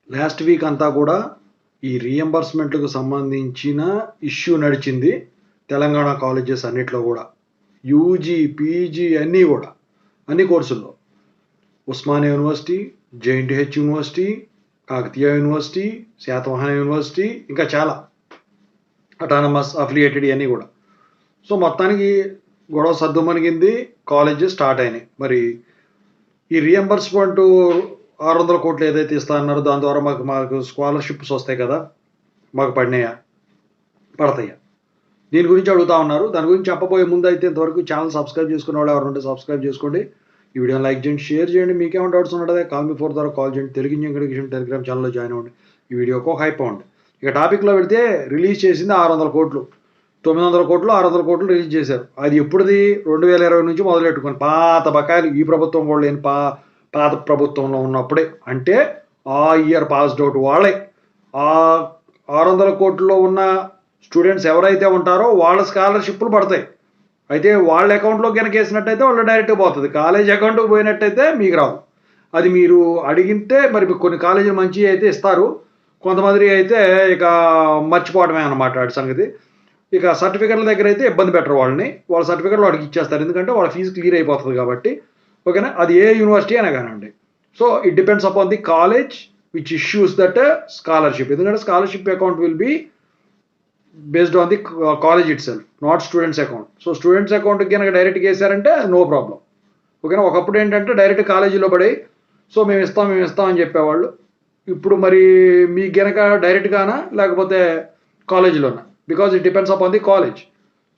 Last week అంతా కూడా ఈ రీఎంబర్స్మెంట్లకు సంబంధించిన ఇష్యూ నడిచింది తెలంగాణ కాలేజెస్ అన్నిట్లో కూడా. యూజీ, పీజీ అన్నీ కూడా, అన్ని కోర్సుల్లో. Osmania university, JNTH university, Kakatiya university, Satavahana university, ఇంకా చాలా అటానమస్ అఫిలియేటెడ్ ఇవన్నీ కూడా. సో మొత్తానికి గొడవ సర్దుమణిగింది, కాలేజెస్ స్టార్ట్ అయినాయి. మరి ఈ రీఎంబర్స్మెంట్ 600 కోట్లు ఏదైతే ఇస్తా అన్నారో దాని ద్వారా మాకు స్కాలర్షిప్స్ వస్తాయి కదా, మాకు పడతాయా? దీని గురించి అడుగుతా ఉన్నారు. దాని గురించి చెప్పబోయే ముందు అయితే ఇంతవరకు ఛానల్ సబ్స్క్రైబ్ చేసుకునే వాళ్ళు ఎవరు ఉంటే సబ్స్క్రైబ్ చేసుకోండి. ఈ వీడియోని లైక్ చేయండి, షేర్ చేయండి. మీకేమైనా డౌట్స్ ఉన్నట్టే కాల్ మీ 4 ద్వారా కాల్ చేయండి. తెలుగు ఇంజనీరింగ్ టెలిగ్రామ్ ఛానల్లో జాయిన్ అవ్వండి. ఈ వీడియోకి ఒక హైప్ అవ్వండి. ఇక టాపిక్లో పెడితే రిలీజ్ చేసింది 600 కోట్లు, 900 కోట్లు, 600 కోట్లు రిలీజ్ చేశారు. అది ఎప్పుడుది? 2020 నుంచి మొదలెట్టుకొని పాత బకాయిలు, ఈ ప్రభుత్వం కూడా లేని పాత ప్రభుత్వంలో ఉన్నప్పుడే, అంటే ఆ ఇయర్ పాస్డ్ అవుట్ వాళ్ళే. ఆ 600 కోట్లలో ఉన్న స్టూడెంట్స్ ఎవరైతే ఉంటారో వాళ్ళ స్కాలర్షిప్లు పడతాయి. అయితే వాళ్ళ అకౌంట్లో కనుక వేసినట్టయితే వాళ్ళు డైరెక్ట్గా పోతుంది. కాలేజ్ అకౌంట్కి పోయినట్టయితే మీకు రావు. అది మీరు అడిగితే మరి కొన్ని కాలేజీలు మంచి అయితే ఇస్తారు, కొంతమంది అయితే ఇక మర్చిపోవడమే అన్నమాట వాటి సంగతి. ఇక సర్టిఫికెట్ల దగ్గర అయితే ఇబ్బంది పెట్టరు వాళ్ళని, వాళ్ళ సర్టిఫికెట్లు వాడికి ఇచ్చేస్తారు, ఎందుకంటే వాళ్ళ ఫీజు క్లియర్ అయిపోతుంది కాబట్టి. ఓకేనా? అది ఏ యూనివర్సిటీ అయినా కానివ్వండి. So it depends upon the college which issues that scholarship, ఎందుకంటే scholarship account will be based on the college itself, not students account. So students అకౌంట్కి కనుక డైరెక్ట్గా వేసారంటే నో ప్రాబ్లం. ఓకేనా? ఒకప్పుడు ఏంటంటే డైరెక్ట్ కాలేజీలో పడి సో మేము ఇస్తాం అని చెప్పేవాళ్ళు. ఇప్పుడు మరి మీకు గనక డైరెక్ట్గానా లేకపోతే కాలేజీలోనా? Because it depends upon the college.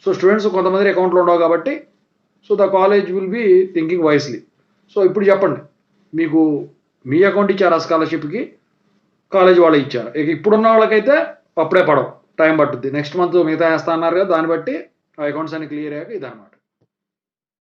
So students కొంతమంది అకౌంట్లో ఉండవు కాబట్టి so the college will be thinking wisely. So ఇప్పుడు చెప్పండి, మీకు మీ అకౌంట్ ఇచ్చారా స్కాలర్షిప్కి, కాలేజ్ వాళ్ళు ఇచ్చారు? ఇక ఇప్పుడున్న వాళ్ళకైతే అప్పుడే పడవు, టైం పట్టుద్ది. నెక్స్ట్ మంత్ మిగతా వేస్తా అన్నారు కదా, దాన్ని బట్టి ఆ అకౌంట్స్ అన్ని క్లియర్ అయ్యాక ఇదన్నమాట.